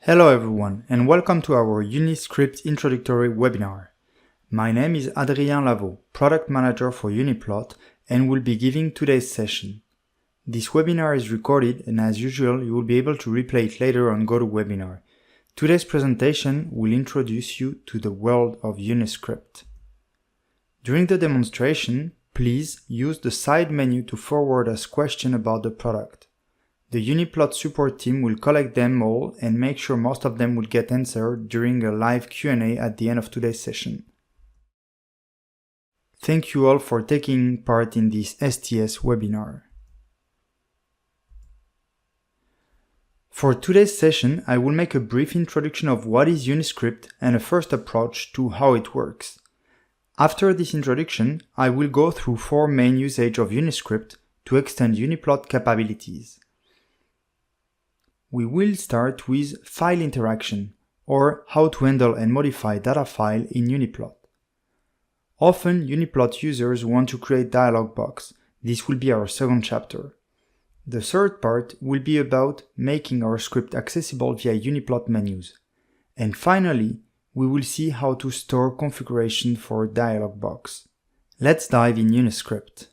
Hello everyone and welcome to our UniScript introductory webinar. My name is Adrien Lavaux, Product Manager for UniPlot, and will be giving today's session. This webinar is recorded and as usual you will be able to replay it later on GoToWebinar. Today's presentation will introduce you to the world of UniScript. During the demonstration, please use the side menu to forward us questions about the product. The UniPlot support team will collect them all and make sure most of them will get answered during a live Q&A at the end of today's session. Thank you all for taking part in this STS webinar. For today's session, I will make a brief introduction of what is UniScript and a first approach to how it works. After this introduction, I will go through 4 main usages of UniScript to extend UniPlot capabilities. We will start with file interaction, or how to handle and modify data file in UniPlot. Often UniPlot users want to create DialogBox. This will be our second chapter. The third part will be about making our script accessible via UniPlot menus. And finally, we will see how to store configuration for DialogBox. Let's dive in UniScript.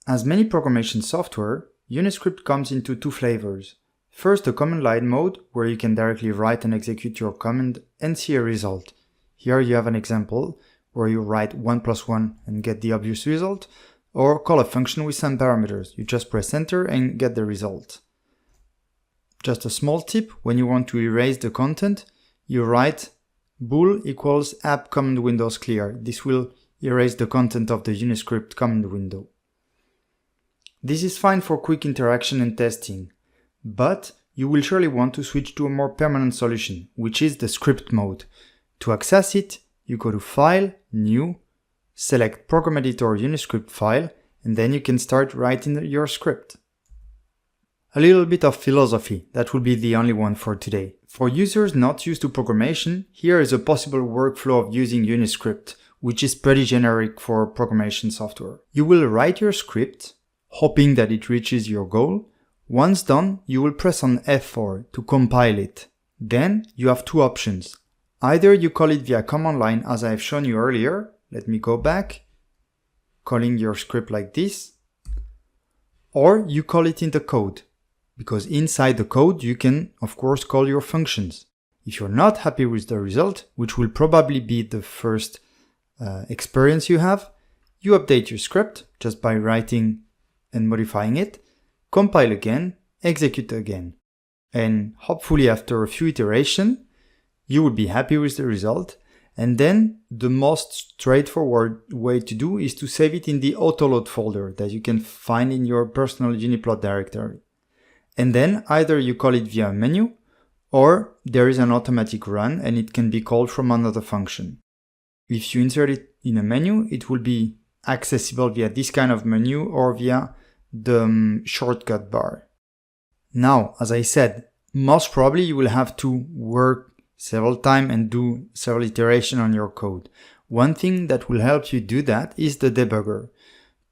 As many programmation software, UniScript comes into 2 flavors. First, the command line mode, where you can directly write and execute your command and see a result. Here you have an example where you write 1 + 1 and get the obvious result, or call a function with some parameters. You just press enter and get the result. Just a small tip, when you want to erase the content, you write bool equals app command windows clear. This will erase the content of the UniScript command window. This is fine for quick interaction and testing, but you will surely want to switch to a more permanent solution, which is the script mode. To access it, you go to File, New, select Program Editor UniScript file, and then you can start writing your script. A little bit of philosophy, that will be the only one for today. For users not used to programmation, here is a possible workflow of using UniScript, which is pretty generic for programmation software. You will write your script, hoping that it reaches your goal. Once done, you will press on F4 to compile it. Then you have 2 options. Either you call it via command line as I have shown you earlier. Let me go back, calling your script like this. Or you call it in the code, because inside the code you can of course call your functions. If you're not happy with the result, which will probably be the first experience you have, you update your script just by writing and modifying it, compile again, execute again. And hopefully after a few iterations, you will be happy with the result. And then the most straightforward way to do is to save it in the autoload folder that you can find in your personal UniPlot directory. And then either you call it via a menu, or there is an automatic run and it can be called from another function. If you insert it in a menu, it will be accessible via this kind of menu or via the shortcut bar. Now, as I said, most probably you will have to work several times and do several iterations on your code. One thing that will help you do that is the debugger.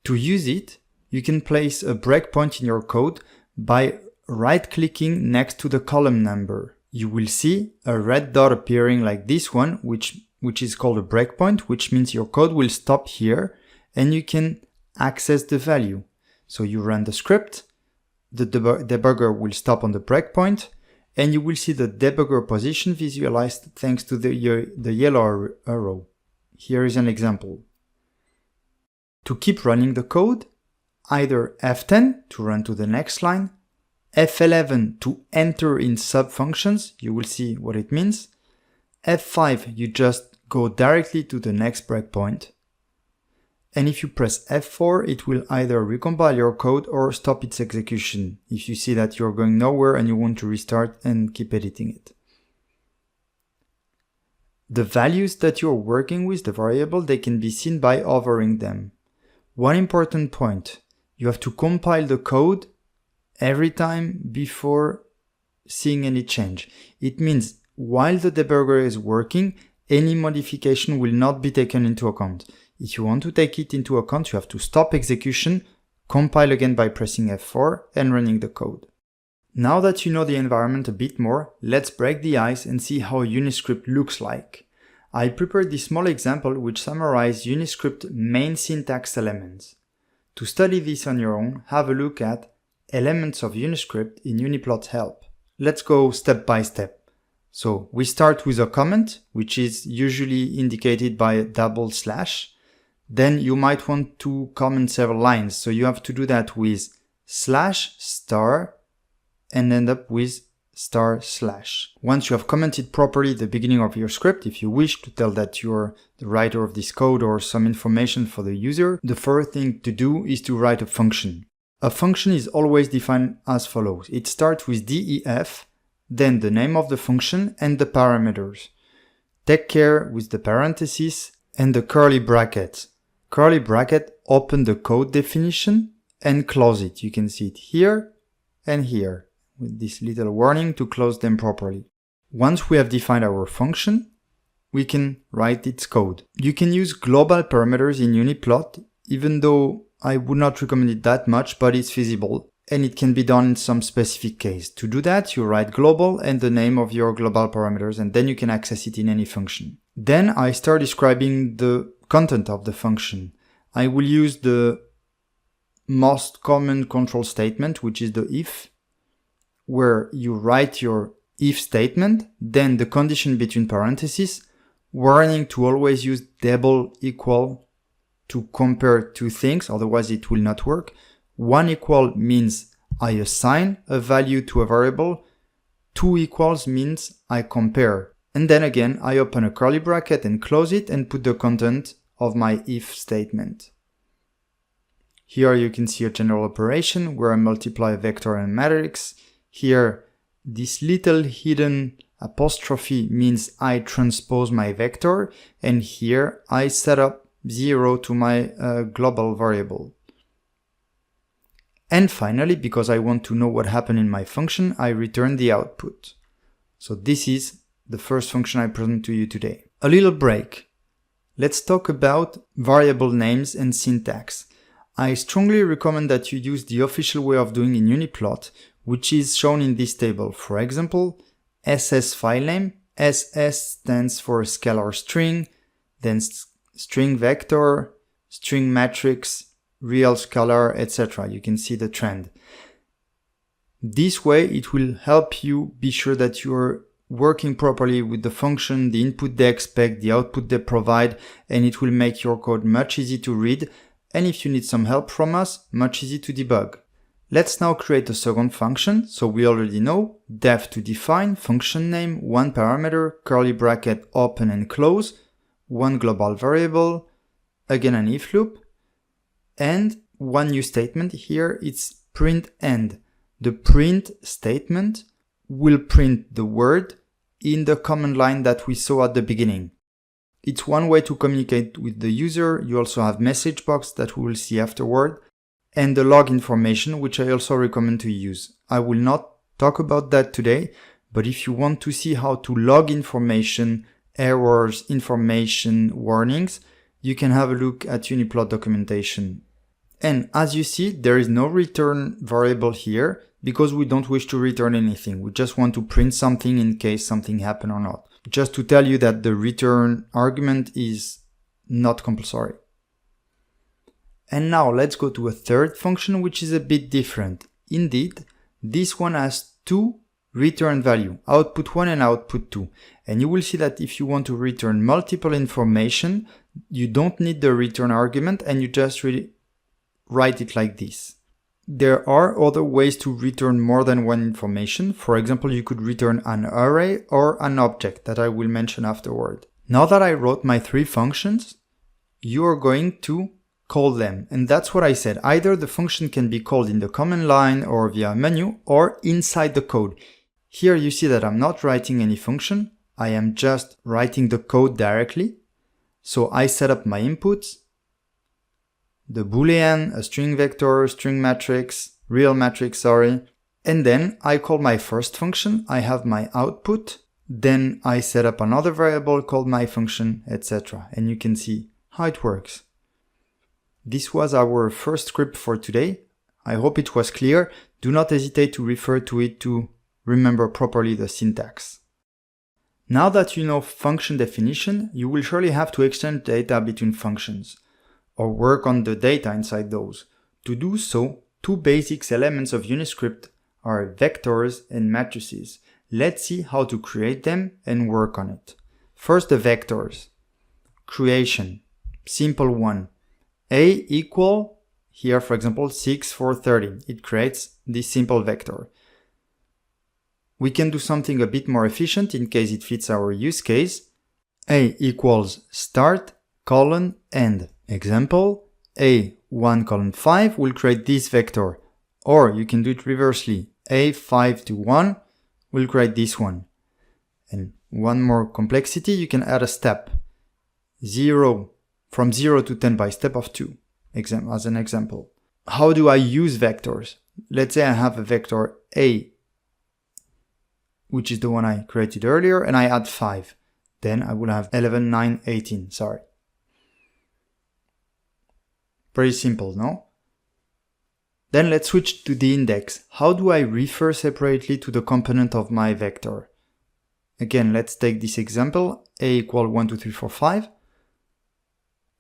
To use it, you can place a breakpoint in your code by right-clicking next to the column number. You will see a red dot appearing like this one, which is called a breakpoint, which means your code will stop here and you can access the value. So you run the script, the debugger will stop on the breakpoint, and you will see the debugger position visualized thanks to the yellow arrow. Here is an example. To keep running the code, either F10 to run to the next line, F11 to enter in subfunctions, you will see what it means. F5, you just go directly to the next breakpoint. And if you press F4, it will either recompile your code or stop its execution if you see that you're going nowhere and you want to restart and keep editing it. The values that you're working with, the variable, they can be seen by hovering them. One important point, you have to compile the code every time before seeing any change. It means while the debugger is working, any modification will not be taken into account. If you want to take it into account, you have to stop execution, compile again by pressing F4 and running the code. Now that you know the environment a bit more, let's break the ice and see how UniScript looks like. I prepared this small example which summarizes UniScript main syntax elements. To study this on your own, have a look at Elements of UniScript in UniPlot help. Let's go step by step. So we start with a comment, which is usually indicated by a double slash. Then you might want to comment several lines, so you have to do that with slash star and end up with star slash. Once you have commented properly the beginning of your script, if you wish to tell that you're the writer of this code or some information for the user, the first thing to do is to write a function. A function is always defined as follows. It starts with def, then the name of the function and the parameters. Take care with the parentheses and the curly brackets. Curly bracket open the code definition and close it. You can see it here and here with this little warning to close them properly. Once we have defined our function, we can write its code. You can use global parameters in UniPlot, even though I would not recommend it that much, but it's feasible and it can be done in some specific case. To do that, you write global and the name of your global parameters, and then you can access it in any function. Then I start describing the content of the function. I will use the most common control statement, which is the if, where you write your if statement, then the condition between parentheses, warning to always use double equal to compare two things, otherwise it will not work. One equal means I assign a value to a variable. Two equals means I compare. And then again, I open a curly bracket and close it and put the content of my if statement. Here you can see a general operation where I multiply a vector and a matrix. Here, this little hidden apostrophe means I transpose my vector, and here I set up 0 to my global variable. And finally, because I want to know what happened in my function, I return the output. So this is the first function I present to you today. A little break. Let's talk about variable names and syntax. I strongly recommend that you use the official way of doing in UniPlot, which is shown in this table. For example, SS file name, SS stands for scalar string, then string vector, string matrix, real scalar, etc. You can see the trend. This way it will help you be sure that you're working properly with the function, the input they expect, the output they provide, and it will make your code much easier to read, and if you need some help from us, much easier to debug. Let's now create a second function. So we already know def to define, function name, one parameter, curly bracket open and close, one global variable, again an if loop, and one new statement here, it's print end. The print statement will print the word in the command line that we saw at the beginning. It's one way to communicate with the user. You also have message box that we will see afterward, and the log information, which I also recommend to use. I will not talk about that today, but if you want to see how to log information, errors, information, warnings, you can have a look at UniPlot documentation. And as you see, there is no return variable here because we don't wish to return anything. We just want to print something in case something happened or not. Just to tell you that the return argument is not compulsory. And now let's go to a third function which is a bit different. Indeed, this one has two return value, output 1 and output 2. And you will see that if you want to return multiple information, you don't need the return argument and you just really write it like this. There are other ways to return more than one information. For example, you could return an array or an object that I will mention afterward. Now that I wrote my three functions, you are going to call them. And that's what I said. Either the function can be called in the command line or via a menu or inside the code. Here you see that I'm not writing any function. I am just writing the code directly. So I set up my inputs, the boolean, a string vector, string matrix, real matrix, and then I call my first function, I have my output, then I set up another variable called my function, etc. And you can see how it works. This was our first script for today. I hope it was clear. Do not hesitate to refer to it to remember properly the syntax. Now that you know function definition, you will surely have to exchange data between functions, or work on the data inside those. To do so, two basic elements of UniScript are vectors and matrices. Let's see how to create them and work on it. First, the vectors. Creation. Simple one. A equal, here for example, 6, 4, 13. It creates this simple vector. We can do something a bit more efficient in case it fits our use case. A equals start, colon, end. Example, A 1 colon 5 will create this vector. Or you can do it reversely. A 5 to 1 will create this one. And one more complexity, you can add a step. From 0 to 10 by step of 2, as an example. How do I use vectors? Let's say I have a vector A, which is the one I created earlier, and I add 5. Then I will have 11, 9, 18, sorry. Pretty simple, no? Then let's switch to the index. How do I refer separately to the component of my vector? Again, let's take this example, A equal 1, 2, 3, 4, 5.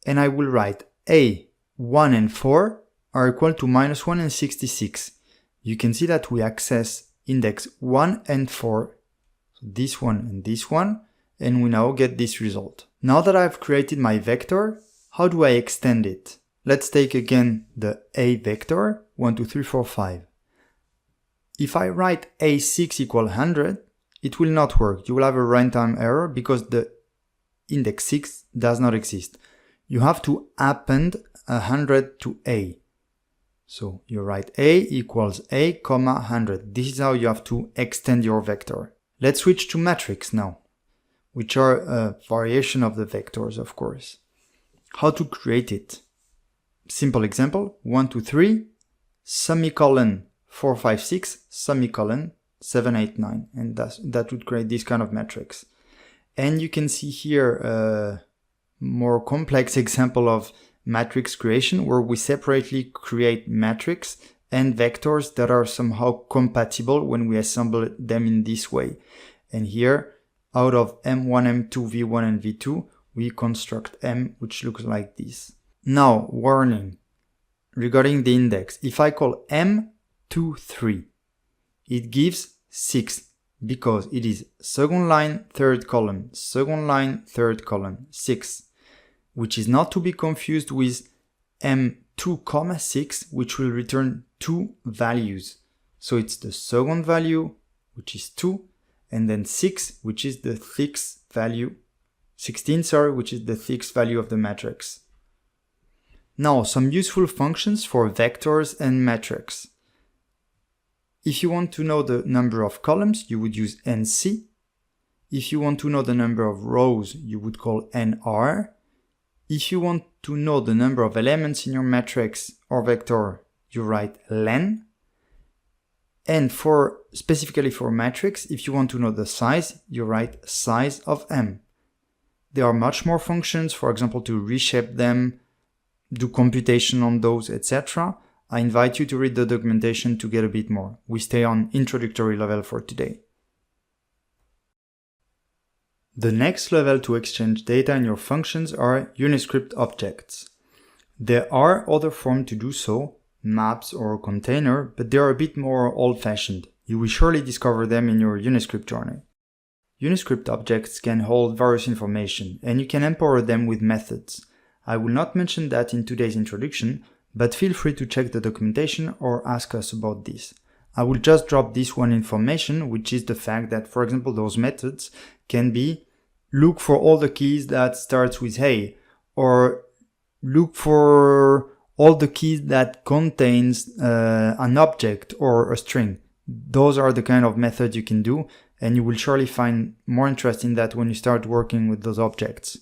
And I will write A, 1 and 4 are equal to -1 and 66. You can see that we access index 1 and 4, so this one and this one, and we now get this result. Now that I've created my vector, how do I extend it? Let's take again the A vector, 1, 2, 3, 4, 5. If I write A6 equal 100, it will not work. You will have a runtime error because the index 6 does not exist. You have to append 100 to A. So you write A equals A, comma 100. This is how you have to extend your vector. Let's switch to matrix now, which are a variation of the vectors, of course. How to create it? Simple example, 1, 2, 3, semicolon 4, 5, 6, semicolon 7, 8, 9. And that would create this kind of matrix. And you can see here a more complex example of matrix creation where we separately create matrix and vectors that are somehow compatible when we assemble them in this way. And here, out of M1, M2, V1 and V2, we construct M, which looks like this. Now, warning, regarding the index, if I call M23, it gives 6 because it is second line, third column, second line, third column, 6. Which is not to be confused with M2, 6, which will return 2 values. So it's the second value, which is 2, and then 6, which is the sixth value, 16, sorry, which is the sixth value of the matrix. Now, some useful functions for vectors and matrix. If you want to know the number of columns, you would use NC. If you want to know the number of rows, you would call NR. If you want to know the number of elements in your matrix or vector, you write len. And specifically for matrix, if you want to know the size, you write size of M. There are much more functions, for example, to reshape them, do computation on those, etc. I invite you to read the documentation to get a bit more. We stay on introductory level for today. The next level to exchange data in your functions are UniScript Objects. There are other forms to do so, maps or container, but they are a bit more old-fashioned. You will surely discover them in your UniScript journey. UniScript Objects can hold various information, and you can empower them with methods. I will not mention that in today's introduction, but feel free to check the documentation or ask us about this. I will just drop this one information, which is the fact that, for example, those methods can be look for all the keys that starts with hey, or look for all the keys that contains an object or a string. Those are the kind of methods you can do, and you will surely find more interest in that when you start working with those objects.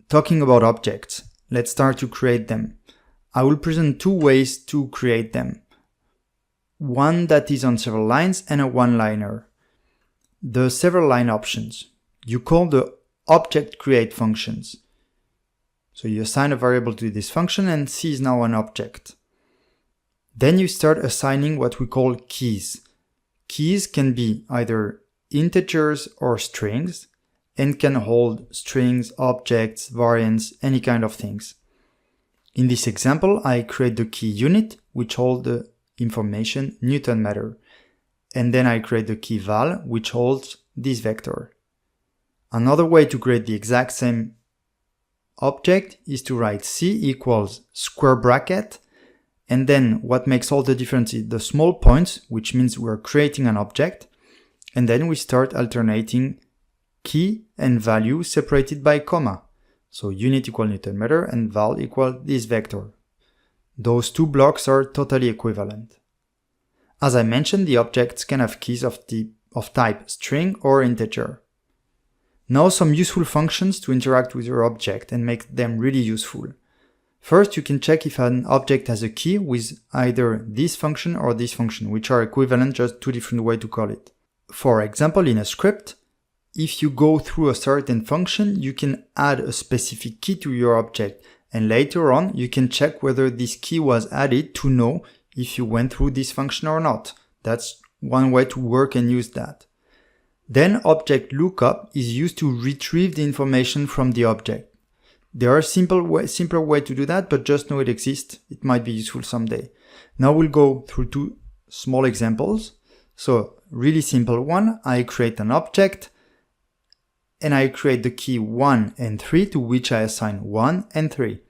Talking about objects, let's start to create them. I will present two ways to create them. One that is on several lines and a one-liner. The several line options. You call the object create functions. So you assign a variable to this function and C is now an object. Then you start assigning what we call keys. Keys can be either integers or strings and can hold strings, objects, variants, any kind of things. In this example, I create the key unit, which holds the information Newton meter. And then I create the key val, which holds this vector. Another way to create the exact same object is to write C equals square bracket, and then what makes all the difference is the small points, which means we're creating an object, and then we start alternating key and value separated by comma. So unit equal Newton meter and val equal this vector. Those two blocks are totally equivalent. As I mentioned, the objects can have keys of type string or integer. Now some useful functions to interact with your object and make them really useful. First, you can check if an object has a key with either this function or this function, which are equivalent, just two different ways to call it. For example, in a script, if you go through a certain function, you can add a specific key to your object, and later on, you can check whether this key was added to know if you went through this function or not. That's one way to work and use that. Then object lookup is used to retrieve the information from the object. There are simpler way to do that, but just know it exists. It might be useful someday. Now we'll go through two small examples. So really simple one, I create an object and I create the key 1 and 3 to which I assign 1 and 3.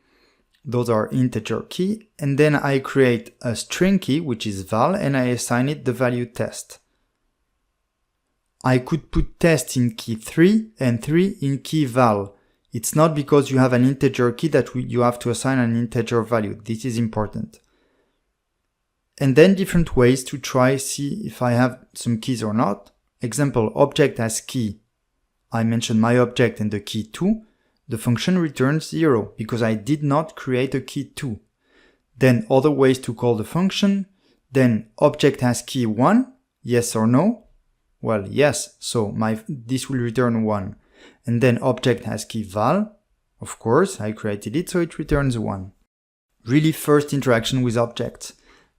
Those are integer key, and then I create a string key, which is val, and I assign it the value test. I could put test in key 3 and 3 in key val. It's not because you have an integer key that you have to assign an integer value. This is important. And then different ways to try see if I have some keys or not. Example, object has key. I mentioned my object and the key 2. The function returns 0 because I did not create a key 2. Then other ways to call the function. Then object has key 1, yes or no? Well, yes, so this will return 1. And then object has key val. Of course, I created it, so it returns 1. Really first interaction with objects.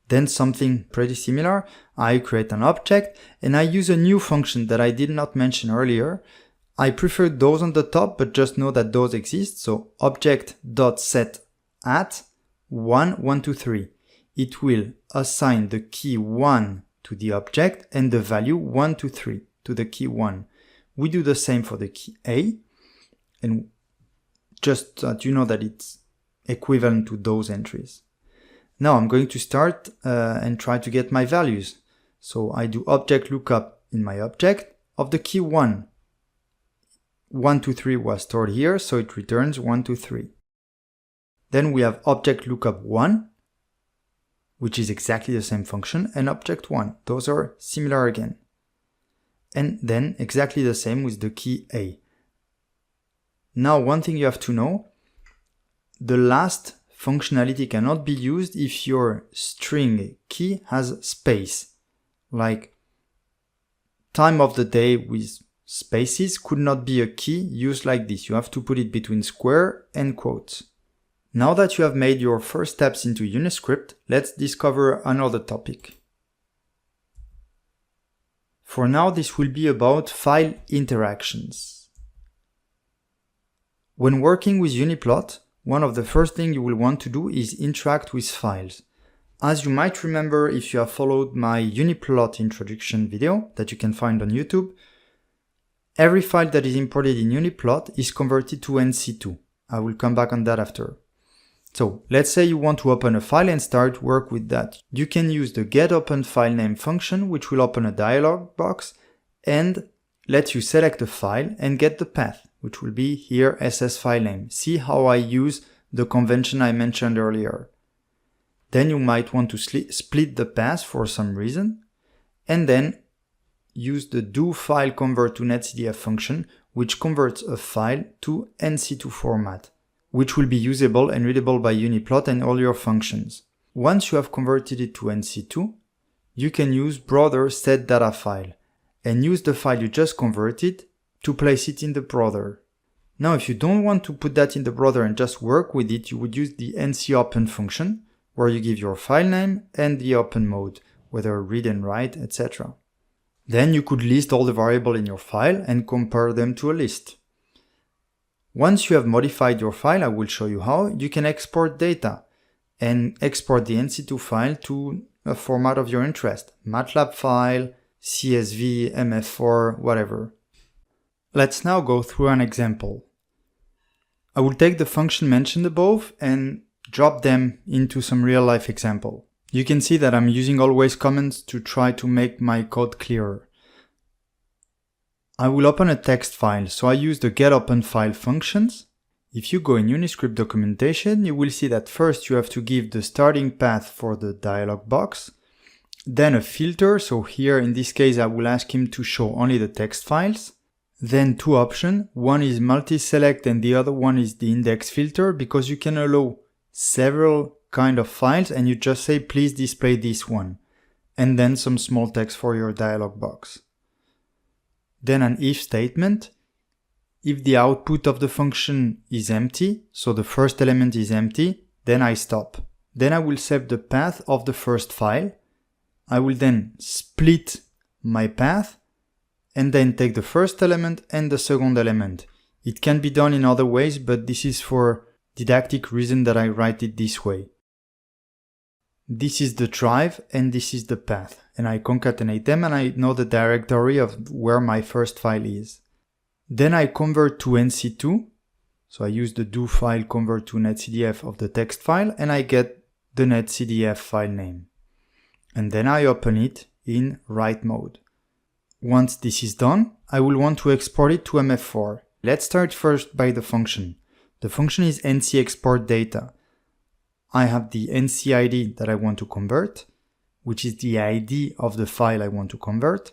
Then something pretty similar. I create an object and I use a new function that I did not mention earlier. I prefer those on the top, but just know that those exist. So object.set at 1, 1, 2, 3. It will assign the key 1 to the object and the value 1, 2, 3 to the key 1. We do the same for the key A, and just that you know that it's equivalent to those entries. Now I'm going to start and try to get my values. So I do object lookup in my object of the key 1. 1, 2, 3 was stored here, so it returns 1, 2, 3. Then we have object lookup 1, which is exactly the same function, and object 1. Those are similar again. And then exactly the same with the key A. Now one thing you have to know, the last functionality cannot be used if your string key has space. Like time of the day with spaces could not be a key used like this. You have to put it between square and quotes. Now that you have made your first steps into UniScript, let's discover another topic. For now, this will be about file interactions. When working with UniPlot, one of the first things you will want to do is interact with files. As you might remember if you have followed my UniPlot introduction video that you can find on YouTube, every file that is imported in UniPlot is converted to NC2. I will come back on that after. So let's say you want to open a file and start work with that. You can use the getOpenFileName function, which will open a dialog box and let you select a file and get the path, which will be here ssFileName. See how I use the convention I mentioned earlier. Then you might want to split the path for some reason, and then use the doFileConvert2netCDF function, which converts a file to NC2 format, which will be usable and readable by UniPlot and all your functions. Once you have converted it to NC2, you can use brother setDataFile and use the file you just converted to place it in the brother. Now, if you don't want to put that in the brother and just work with it, you would use the NCOpen function, where you give your file name and the open mode, whether read and write, etc. Then you could list all the variables in your file and compare them to a list. Once you have modified your file, I will show you how, you can export data and export the NC2 file to a format of your interest, MATLAB file, CSV, MF4, whatever. Let's now go through an example. I will take the function mentioned above and drop them into some real-life example. You can see that I'm using always comments to try to make my code clearer. I will open a text file, so I use the getOpenFile functions. If you go in UniScript documentation, you will see that first you have to give the starting path for the dialog box, then a filter, so here in this case I will ask him to show only the text files, then two options, one is multi-select and the other one is the index filter, because you can allow several kind of files and you just say please display this one, and then some small text for your dialog box. Then an if statement. If the output of the function is empty, so the first element is empty, then I stop. Then I will save the path of the first file. I will then split my path and then take the first element and the second element. It can be done in other ways, but this is for didactic reason that I write it this way. This is the drive and this is the path, and I concatenate them and I know the directory of where my first file is. Then I convert to NC2, so I use the do file convert to netcdf of the text file and I get the netcdf file name. And then I open it in write mode. Once this is done, I will want to export it to MF4. Let's start first by the function. The function is nc_export_data. I have the NC ID that I want to convert, which is the ID of the file I want to convert,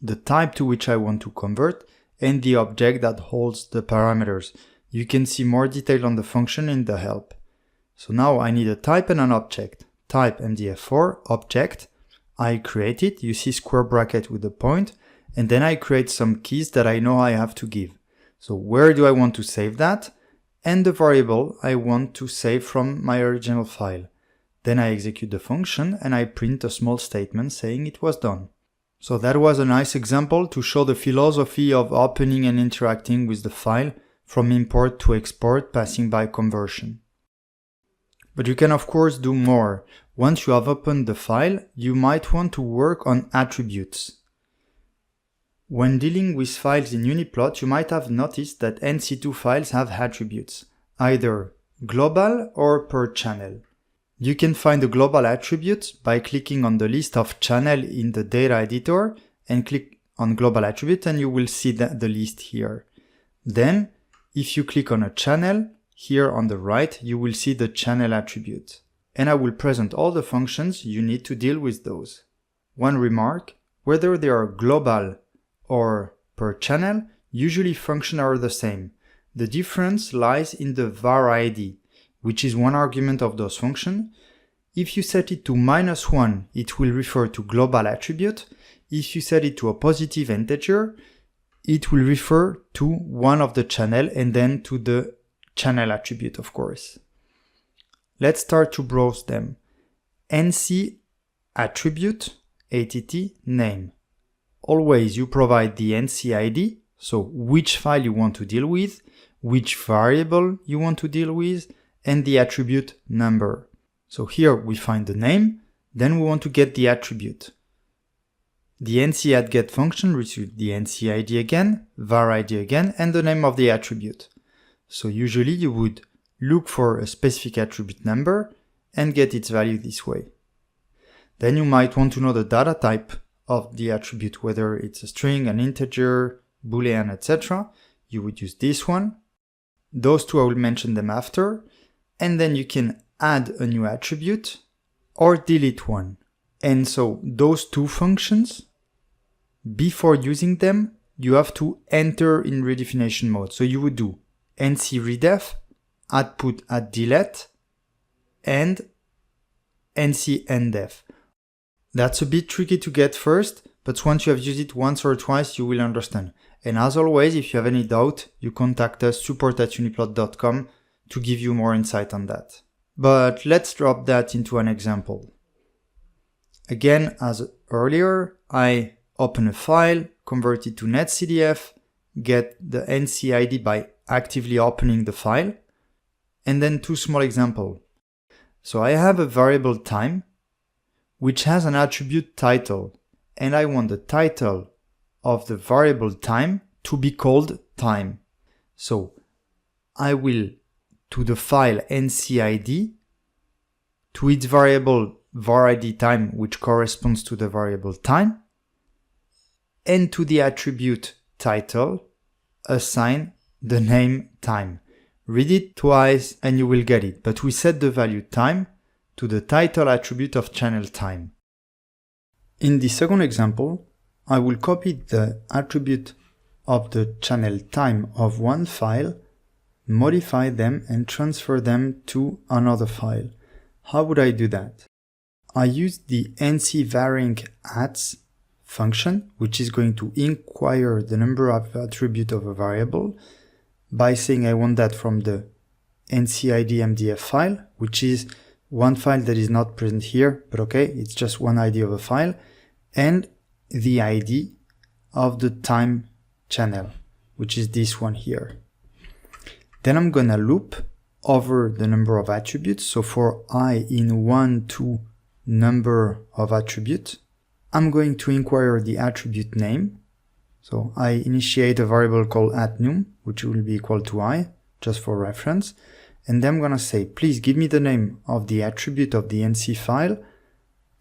the type to which I want to convert, and the object that holds the parameters. You can see more detail on the function in the help. So now I need a type and an object. Type MDF4, object, I create it, you see square bracket with the point, and then I create some keys that I know I have to give. So where do I want to save that? And the variable I want to save from my original file. Then I execute the function and I print a small statement saying it was done. So that was a nice example to show the philosophy of opening and interacting with the file from import to export, passing by conversion. But you can of course do more. Once you have opened the file, you might want to work on attributes. When dealing with files in UniPlot, you might have noticed that NC2 files have attributes, either global or per channel. You can find the global attributes by clicking on the list of channel in the data editor and click on global attribute and you will see the list here. Then, if you click on a channel, here on the right, you will see the channel attribute. And I will present all the functions you need to deal with those. One remark, whether they are global or per channel, usually functions are the same. The difference lies in the var ID, which is one argument of those functions. If you set it to -1, it will refer to global attribute. If you set it to a positive integer, it will refer to one of the channel and then to the channel attribute, of course. Let's start to browse them. NC attribute, att, name. Always you provide the NC ID, so which file you want to deal with, which variable you want to deal with, and the attribute number. So here we find the name, then we want to get the attribute. The NC@get function receives the NC ID again, var ID again, and the name of the attribute. So usually you would look for a specific attribute number and get its value this way. Then you might want to know the data type of the attribute, whether it's a string, an integer, boolean, etc. You would use this one. Those two I will mention them after. And then you can add a new attribute or delete one. And so those two functions, before using them, you have to enter in redefinition mode. So you would do nc_redef, @put@delete, and nc_endef. That's a bit tricky to get first, but once you have used it once or twice, you will understand. And as always, if you have any doubt, you contact us support@uniplot.com to give you more insight on that. But let's drop that into an example. Again, as earlier, I open a file, convert it to netcdf, get the NC ID by actively opening the file, and then two small examples. So I have a variable time, which has an attribute title, and I want the title of the variable time to be called time. So I will, to the file ncid, to its variable varId time, which corresponds to the variable time, and to the attribute title, assign the name time. Read it twice and you will get it, but we set the value time to the title attribute of channel time. In the second example, I will copy the attribute of the channel time of one file, modify them and transfer them to another file. How would I do that? I use the ncvarying@, function, which is going to inquire the number of attribute of a variable by saying I want that from the ncid.mdf file, which is one file that is not present here, but okay, it's just one ID of a file, and the ID of the time channel, which is this one here. Then I'm gonna loop over the number of attributes. So for I in 1, 2 number of attributes, I'm going to inquire the attribute name. So I initiate a variable called @num, which will be equal to I, just for reference. And then I'm gonna say, please give me the name of the attribute of the NC file,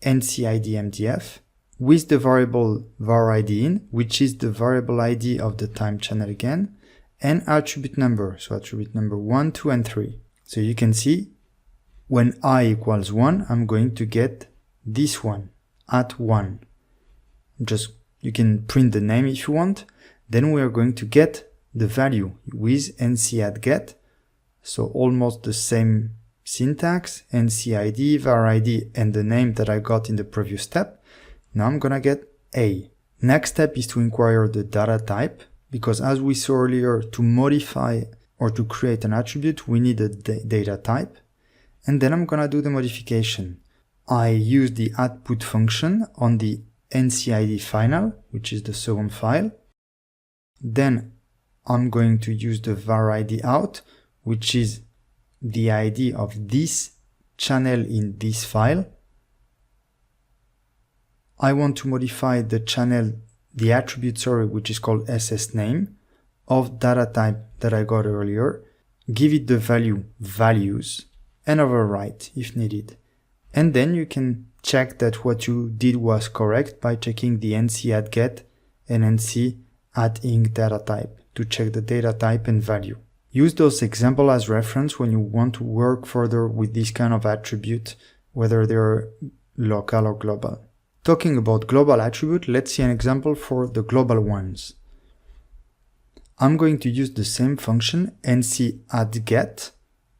ncid.mdf, with the variable varId in, which is the variable ID of the time channel again, and attribute number, so attribute number 1, 2, and 3. So you can see when I equals 1, I'm going to get this one, @1. You can print the name if you want. Then we are going to get the value with nc@get. So almost the same syntax, ncid, varId, and the name that I got in the previous step. Now I'm gonna get A. Next step is to inquire the data type, because as we saw earlier, to modify or to create an attribute, we need a data type. And then I'm gonna do the modification. I use the output function on the ncid final, which is the second file. Then I'm going to use the varId out, which is the ID of this channel in this file. I want to modify the channel, the attribute, which is called ssName of data type that I got earlier, give it the value values, and overwrite if needed. And then you can check that what you did was correct by checking the nc@get and nc@inc data type to check the data type and value. Use those examples as reference when you want to work further with this kind of attribute, whether they're local or global. Talking about global attribute, let's see an example for the global ones. I'm going to use the same function nc@get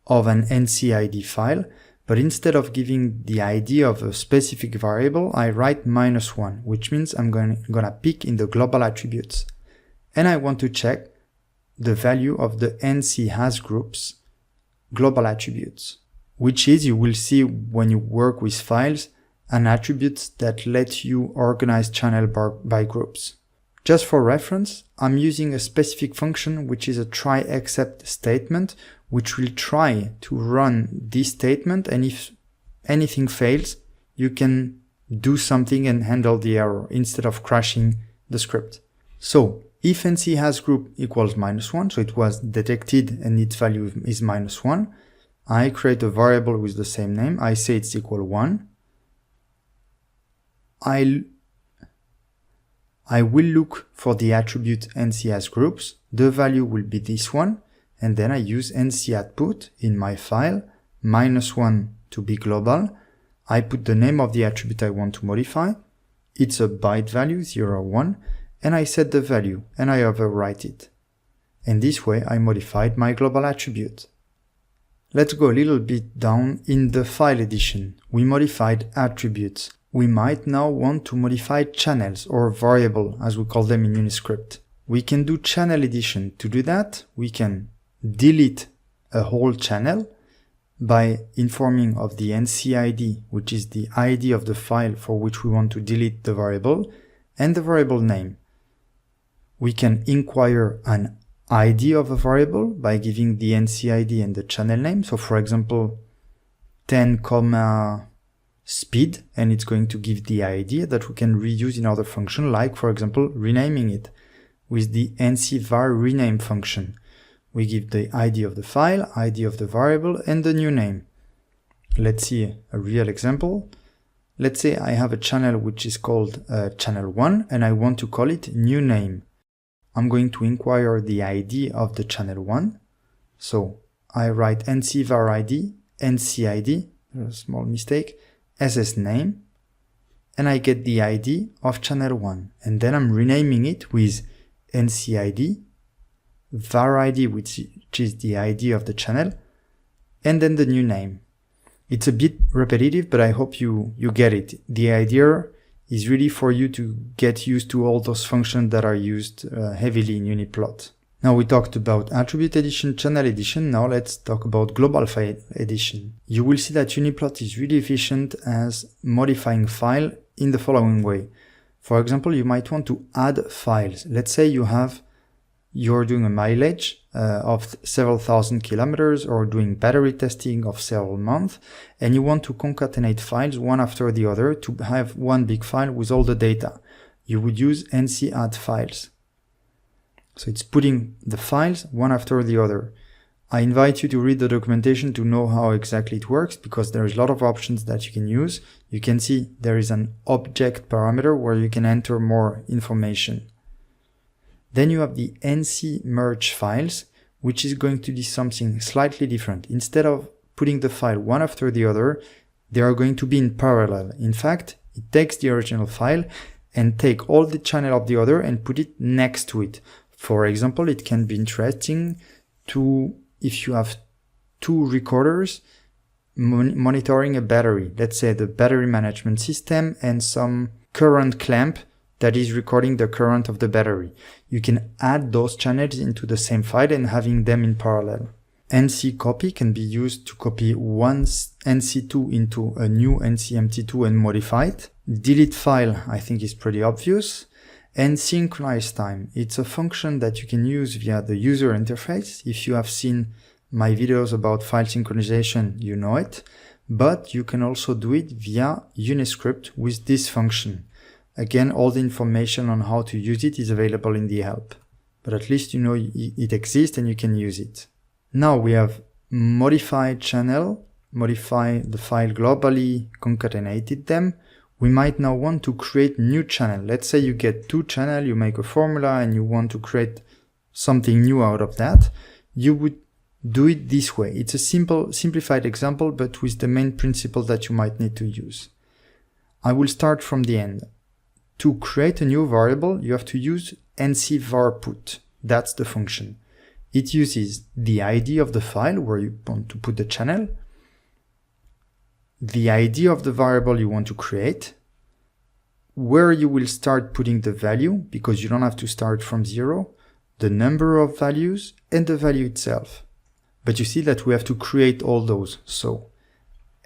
of an ncid file, but instead of giving the ID of a specific variable, I write -1, which means I'm gonna pick in the global attributes. And I want to check the value of the nc has groups global attributes, which is, you will see when you work with files, an attribute that lets you organize channel by groups. Just for reference, I'm using a specific function which is a try except statement, which will try to run this statement, and if anything fails, you can do something and handle the error instead of crashing the script. So if nc has group equals -1, so it was detected and its value is -1, I create a variable with the same name, I say it's equal 1, I will look for the attribute nc has groups, the value will be this one, and then I use nc@put in my file, -1 to be global, I put the name of the attribute I want to modify, it's a byte value, 0, 1, and I set the value, and I overwrite it. And this way I modified my global attribute. Let's go a little bit down in the file edition. We modified attributes. We might now want to modify channels or variable, as we call them in UniScript. We can do channel edition. To do that, we can delete a whole channel, by informing of the NCID, which is the ID of the file for which we want to delete the variable, and the variable name. We can inquire an ID of a variable by giving the NCID and the channel name. So for example, 10, speed, and it's going to give the ID that we can reuse in other function, like for example, renaming it with the ncvar rename function. We give the ID of the file, ID of the variable, and the new name. Let's see a real example. Let's say I have a channel which is called channel 1, and I want to call it new name. I'm going to inquire the ID of the channel 1. So I write ncvar ID, ncid, a small mistake, ss name, and I get the ID of channel 1. And then I'm renaming it with ncid, var ID, which is the ID of the channel, and then the new name. It's a bit repetitive, but I hope you get it. The idea is really for you to get used to all those functions that are used heavily in UniPlot. Now we talked about attribute edition, channel edition. Now let's talk about global file edition. You will see that UniPlot is really efficient as modifying file in the following way. For example, you might want to add files. Let's say you're doing a mileage of several thousand kilometers or doing battery testing of several months, and you want to concatenate files one after the other to have one big file with all the data. You would use nc add files. So it's putting the files one after the other. I invite you to read the documentation to know how exactly it works, because there's a lot of options that you can use. You can see there is an object parameter where you can enter more information. Then you have the nc merge files, which is going to do something slightly different. Instead of putting the file one after the other, they are going to be in parallel. In fact, it takes the original file and take all the channel of the other and put it next to it. For example, it can be interesting to, if you have two recorders monitoring a battery, let's say the battery management system and some current clamp that is recording the current of the battery. You can add those channels into the same file and having them in parallel. nc copy can be used to copy one nc2 into a new ncmt2 and modify it. Delete file, I think, is pretty obvious. And synchronize time. It's a function that you can use via the user interface. If you have seen my videos about file synchronization, you know it. But you can also do it via UniScript with this function. Again, all the information on how to use it is available in the help. But at least you know it exists and you can use it. Now we have modify channel, modify the file globally, concatenated them. We might now want to create new channel. Let's say you get two channels, you make a formula and you want to create something new out of that. You would do it this way. It's a simplified example, but with the main principle that you might need to use. I will start from the end. To create a new variable, you have to use ncvarput. That's the function. It uses the ID of the file where you want to put the channel, the ID of the variable you want to create, where you will start putting the value, because you don't have to start from 0, the number of values, and the value itself. But you see that we have to create all those. So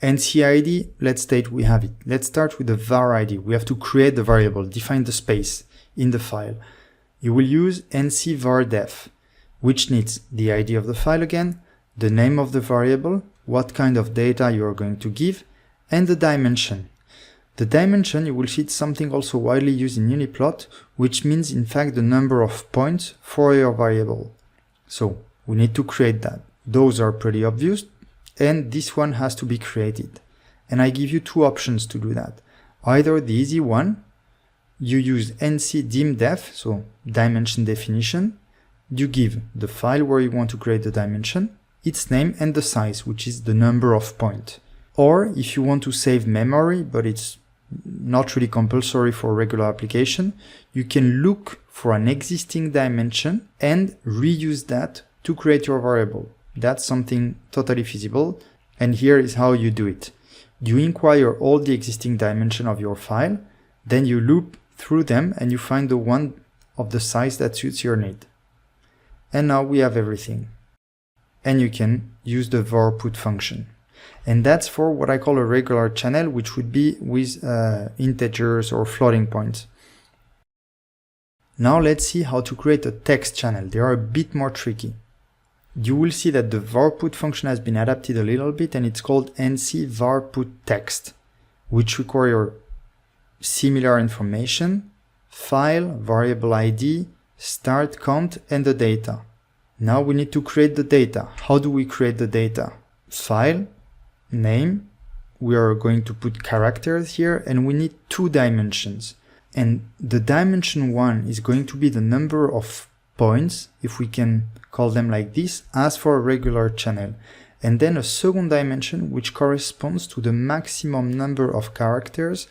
ncid, let's state we have it. Let's start with the var ID. We have to create the variable, define the space in the file. You will use ncvardef, which needs the ID of the file again, the name of the variable, what kind of data you are going to give, and the dimension. The dimension, you will see it's something also widely used in UniPlot, which means in fact the number of points for your variable. So we need to create that. Those are pretty obvious, and this one has to be created. And I give you two options to do that. Either the easy one, you use ncdimdef, so dimension definition. You give the file where you want to create the dimension, its name, and the size, which is the number of points. Or if you want to save memory, but it's not really compulsory for regular application, you can look for an existing dimension and reuse that to create your variable. That's something totally feasible, and here is how you do it. You inquire all the existing dimension of your file, then you loop through them and you find the one of the size that suits your need. And now we have everything. And you can use the varput function. And that's for what I call a regular channel, which would be with integers or floating points. Now let's see how to create a text channel. They are a bit more tricky. You will see that the varput function has been adapted a little bit, and it's called nc varput text, which require similar information, file, variable ID, start count, and the data. Now we need to create the data. How do we create the data? File, name, we are going to put characters here, and we need 2 dimensions. And the dimension 1 is going to be the number of points, if we can call them like this, as for a regular channel. And then a second dimension which corresponds to the maximum number of characters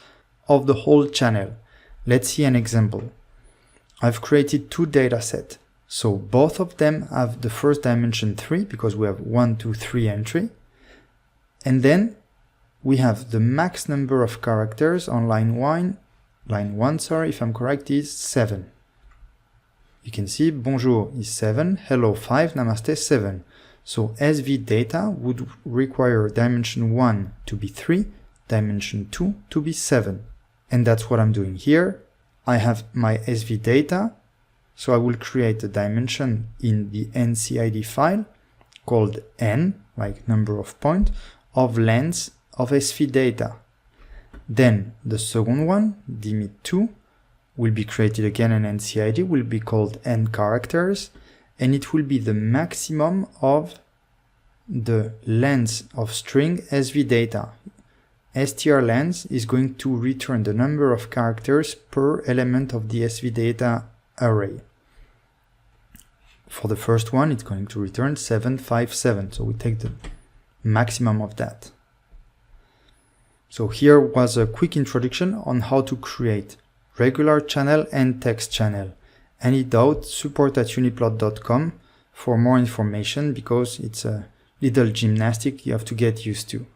of the whole channel. Let's see an example. I've created 2 datasets. So both of them have the first dimension 3, because we have 1, 2, 3 entry. And then we have the max number of characters on line 1, if I'm correct, is 7. You can see bonjour is 7, hello 5, namaste 7. So SV data would require dimension 1 to be 3, dimension 2 to be 7. And that's what I'm doing here. I have my SV data, so I will create a dimension in the ncid file called n, like number of points, of length of SV data. Then the second one, dim2, will be created again, and ncid will be called n characters, and it will be the maximum of the length of string SV data. strlength is going to return the number of characters per element of the SV data array. For the first one, it's going to return 757, so we take the maximum of that. So here was a quick introduction on how to create regular channel and text channel. Any doubt, support at uniplot.com for more information, because it's a little gymnastic you have to get used to.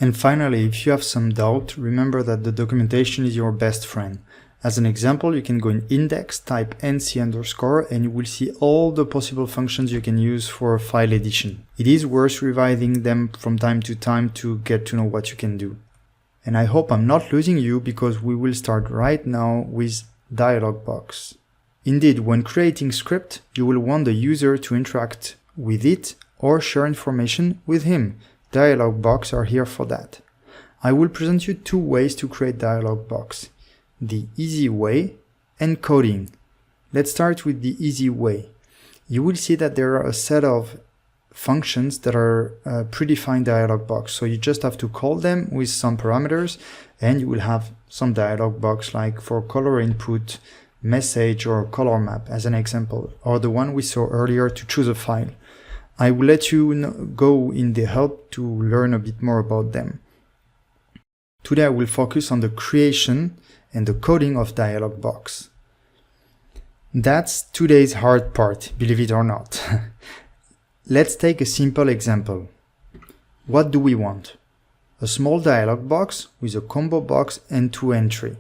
And finally, if you have some doubt, remember that the documentation is your best friend. As an example, you can go in index, type nc_, and you will see all the possible functions you can use for file edition. It is worth revising them from time to time to get to know what you can do. And I hope I'm not losing you, because we will start right now with DialogBox. Indeed, when creating script, you will want the user to interact with it or share information with him. DialogBox are here for that. I will present you 2 ways to create DialogBox. The easy way and coding. Let's start with the easy way. You will see that there are a set of functions that are predefined DialogBox. So you just have to call them with some parameters, and you will have some DialogBox, like for color input, message, or color map as an example, or the one we saw earlier to choose a file. I will let you go in the help to learn a bit more about them. Today I will focus on the creation and the coding of DialogBox. That's today's hard part, believe it or not. Let's take a simple example. What do we want? A small dialog box with a combo box and 2 entry.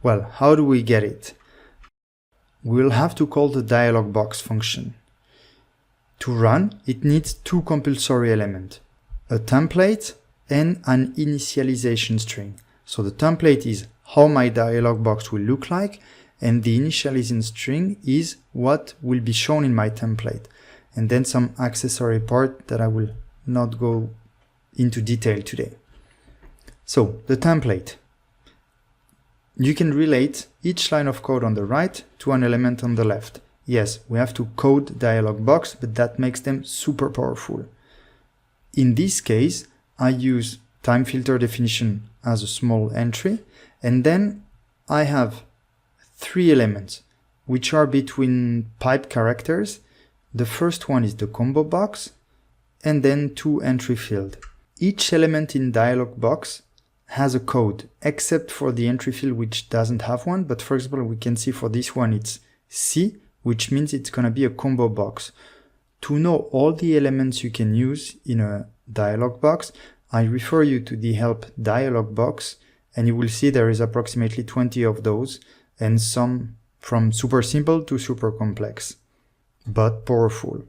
Well, how do we get it? We'll have to call the DialogBox function. To run, it needs 2 compulsory elements, a template and an initialization string. So the template is how my dialog box will look like, and the initialization string is what will be shown in my template. And then some accessory part that I will not go into detail today. So the template. You can relate each line of code on the right to an element on the left. Yes, we have to code DialogBox, but that makes them super powerful. In this case, I use time filter definition as a small entry, and then I have 3 elements, which are between pipe characters. The first one is the combo box, and then 2 entry field. Each element in DialogBox has a code, except for the entry field which doesn't have one, but for example, we can see for this one it's C, which means it's going to be a combo box. To know all the elements you can use in a DialogBox, I refer you to the help DialogBox, and you will see there is approximately 20 of those, and some from super simple to super complex, but powerful.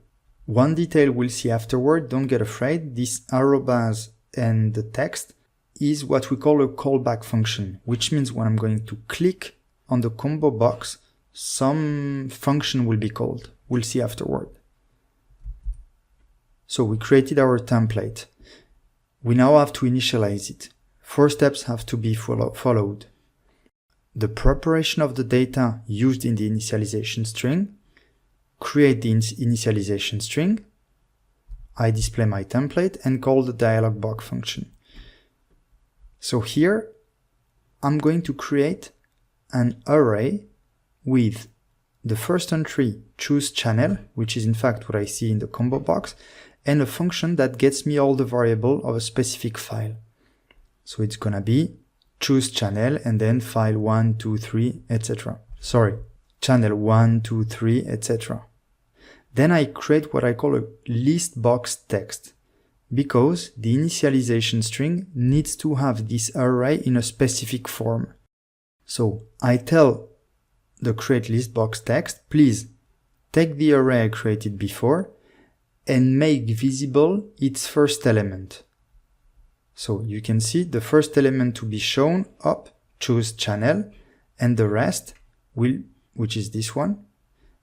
One detail we'll see afterward, don't get afraid, this arrobas and the text is what we call a callback function, which means when I'm going to click on the combo box, some function will be called. We'll see afterward. So we created our template. We now have to initialize it. 4 steps have to be followed. The preparation of the data used in the initialization string, create the initialization string, I display my template and call the DialogBox function. So here I'm going to create an array with the first entry choose channel, which is in fact what I see in the combo box, and a function that gets me all the variable of a specific file. So it's gonna be choose channel and then file 1, 2, 3, etc. Sorry, channel 1, 2, 3, etc. Then I create what I call a list box text, because the initialization string needs to have this array in a specific form. So I tell the create list box text, please take the array I created before and make visible its first element. So you can see the first element to be shown up, choose channel, and the rest will, which is this one,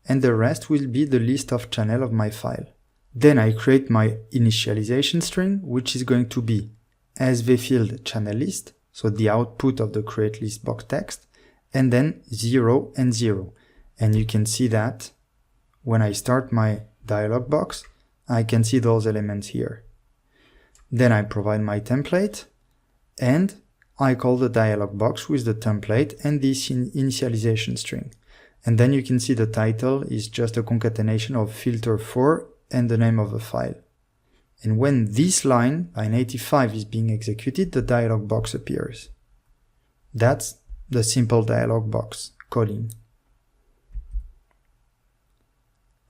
and the rest will be the list of channel of my file. Then I create my initialization string, which is going to be SV field channel list, so the output of the create list box text, and then 0 and 0. And you can see that when I start my dialog box, I can see those elements here. Then I provide my template and I call the dialog box with the template and this initialization string. And then you can see the title is just a concatenation of filter for and the name of a file. And when this line, line 85, is being executed, the dialog box appears. That's the simple dialog box coding.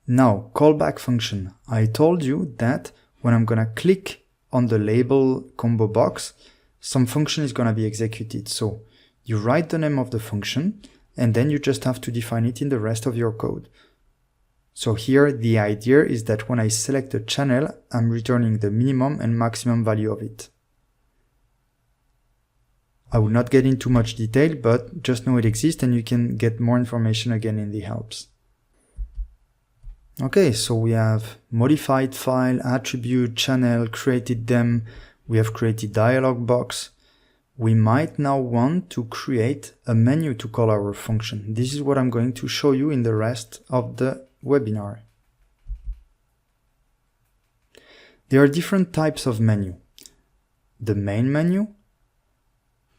Now, callback function. I told you that when I'm gonna click on the label combo box, some function is gonna be executed. So you write the name of the function and then you just have to define it in the rest of your code. So here the idea is that when I select a channel, I'm returning the minimum and maximum value of it. I will not get into much detail, but just know it exists and you can get more information again in the helps. Okay, so we have modified file, attribute, channel, created them, we have created dialog box. We might now want to create a menu to call our function. This is what I'm going to show you in the rest of the webinar. There are different types of menu. The main menu,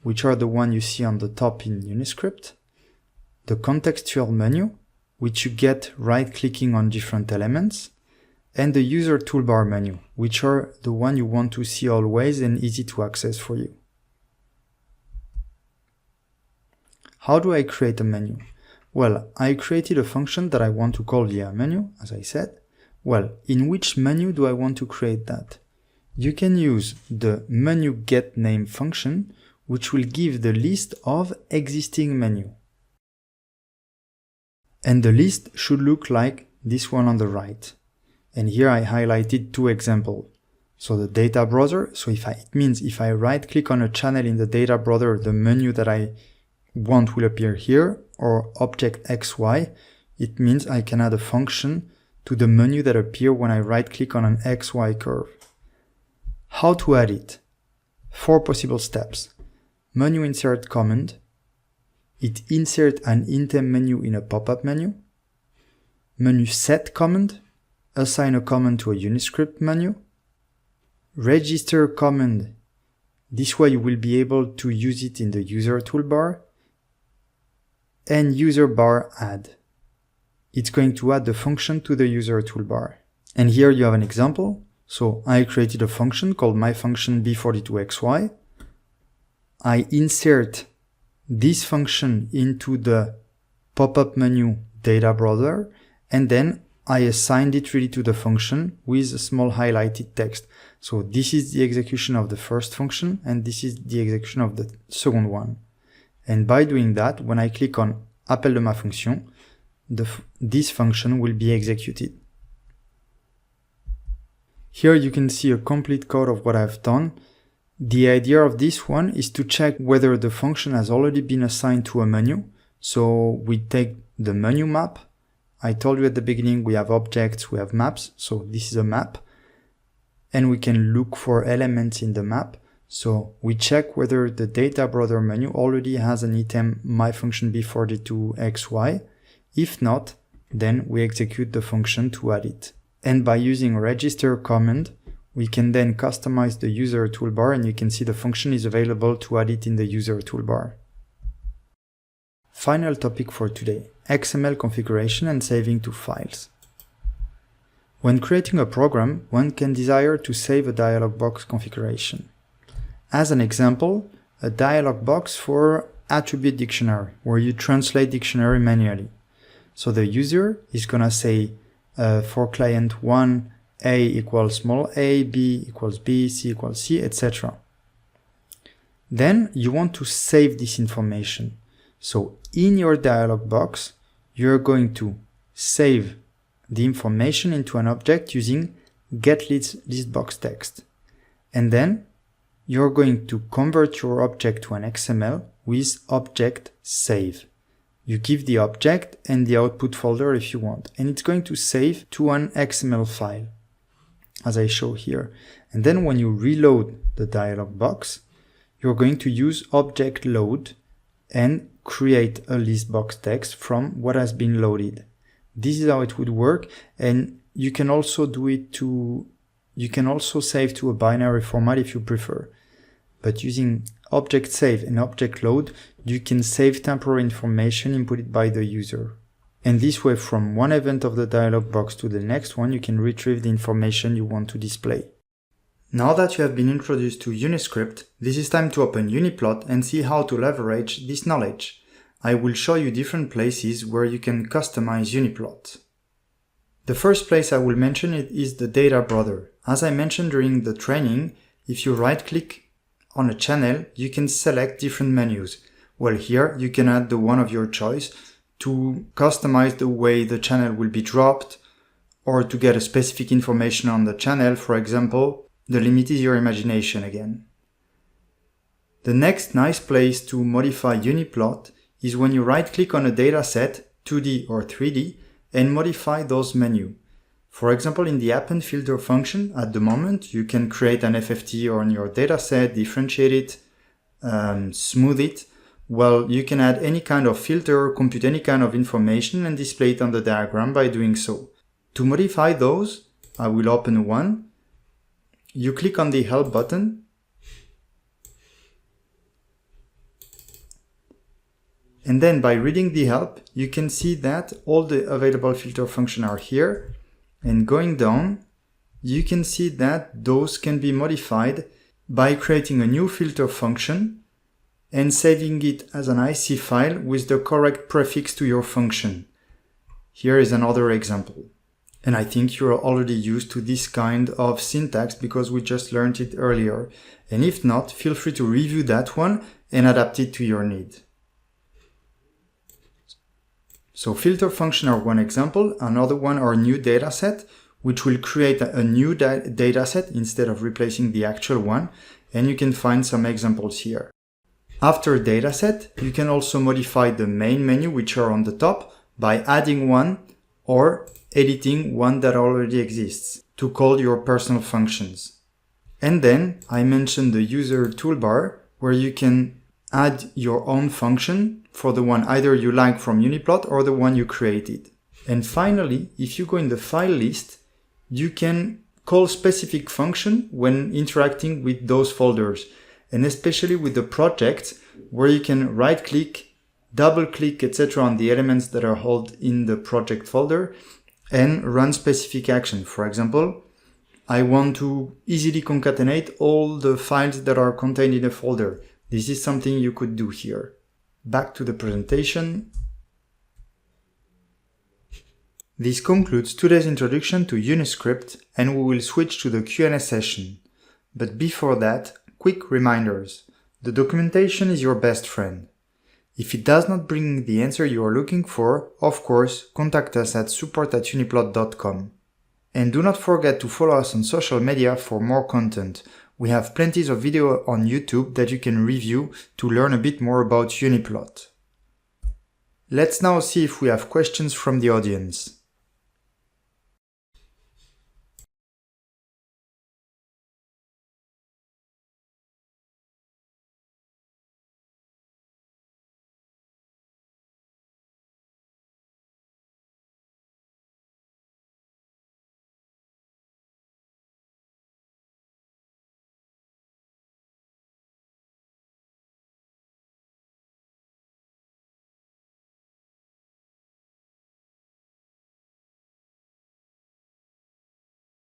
which are the one you see on the top in UniScript. The contextual menu, which you get right-clicking on different elements, and the user toolbar menu, which are the one you want to see always and easy to access for you. How do I create a menu? Well, I created a function that I want to call via menu, as I said. Well, in which menu do I want to create that? You can use the menu getName function, which will give the list of existing menu. And the list should look like this one on the right. And here I highlighted 2 examples. So the data browser, so it means if I right click on a channel in the data browser, the menu that I want will appear here, or object XY, it means I can add a function to the menu that appear when I right click on an XY curve. How to add it? 4 possible steps. Menu insert command. It insert an item menu in a pop-up menu. Menu set command. Assign a command to a UniScript menu. Register command. This way you will be able to use it in the user toolbar. And user bar add. It's going to add the function to the user toolbar. And here you have an example. So I created a function called myFunction_b42xy. I insert this function into the pop-up menu data browser, and then I assigned it really to the function with a small highlighted text. So this is the execution of the first function, and this is the execution of the second one. And by doing that, when I click on Appel de ma fonction, this function will be executed. Here you can see a complete code of what I've done. The idea of this one is to check whether the function has already been assigned to a menu. So we take the menu map. I told you at the beginning we have objects, we have maps, so this is a map. And we can look for elements in the map. So we check whether the data brother menu already has an item myFunctionB42xy. If not, then we execute the function to add it. And by using register command, we can then customize the user toolbar, and you can see the function is available to add it in the user toolbar. Final topic for today, XML configuration and saving to files. When creating a program, one can desire to save a DialogBox configuration. As an example, a DialogBox for attribute dictionary, where you translate dictionary manually. So the user is gonna say for client 1, A equals small a, B equals B, C equals C, etc. Then you want to save this information. So in your DialogBox, you're going to save the information into an object using getListBoxText. And then you're going to convert your object to an XML with object save. You give the object and the output folder if you want, and it's going to save to an XML file, as I show here. And then when you reload the DialogBox, you're going to use object load and create a listBoxText from what has been loaded. This is how it would work, and you can also save to a binary format if you prefer. But using object save and object load, you can save temporary information inputted by the user. And this way, from one event of the DialogBox to the next one, you can retrieve the information you want to display. Now that you have been introduced to UniScript, this is time to open UniPlot and see how to leverage this knowledge. I will show you different places where you can customize UniPlot. The first place I will mention is the data brother. As I mentioned during the training, if you right-click on a channel, you can select different menus. Well, here you can add the one of your choice to customize the way the channel will be dropped, or to get a specific information on the channel, for example. The limit is your imagination again. The next nice place to modify UniPlot is when you right-click on a dataset, 2D or 3D, and modify those menus. For example, in the append filter function, at the moment, you can create an FFT on your dataset, differentiate it, smooth it. Well, you can add any kind of filter, compute any kind of information, and display it on the diagram by doing so. To modify those, I will open one. You click on the help button. And then by reading the help, you can see that all the available filter functions are here. And going down, you can see that those can be modified by creating a new filter function and saving it as an IC file with the correct prefix to your function. Here is another example. And I think you're already used to this kind of syntax because we just learned it earlier. And if not, feel free to review that one and adapt it to your need. So filter function are one example, another one are new dataset, which will create a new dataset instead of replacing the actual one, and you can find some examples here. After dataset, you can also modify the main menu, which are on the top, by adding one or editing one that already exists to call your personal functions. And then I mentioned the user toolbar, where you can add your own function for the one either you like from UniPlot or the one you created. And finally, if you go in the file list, you can call specific function when interacting with those folders, and especially with the projects, where you can right-click, double-click, etc. on the elements that are held in the project folder and run specific action. For example, I want to easily concatenate all the files that are contained in a folder. This is something you could do here. Back to the presentation. This concludes today's introduction to UniScript, and we will switch to the Q&A session. But before that, quick reminders. The documentation is your best friend. If it does not bring the answer you are looking for, of course, contact us at support@uniplot.com. And do not forget to follow us on social media for more content. We have plenty of videos on YouTube that you can review to learn a bit more about UniPlot. Let's now see if we have questions from the audience.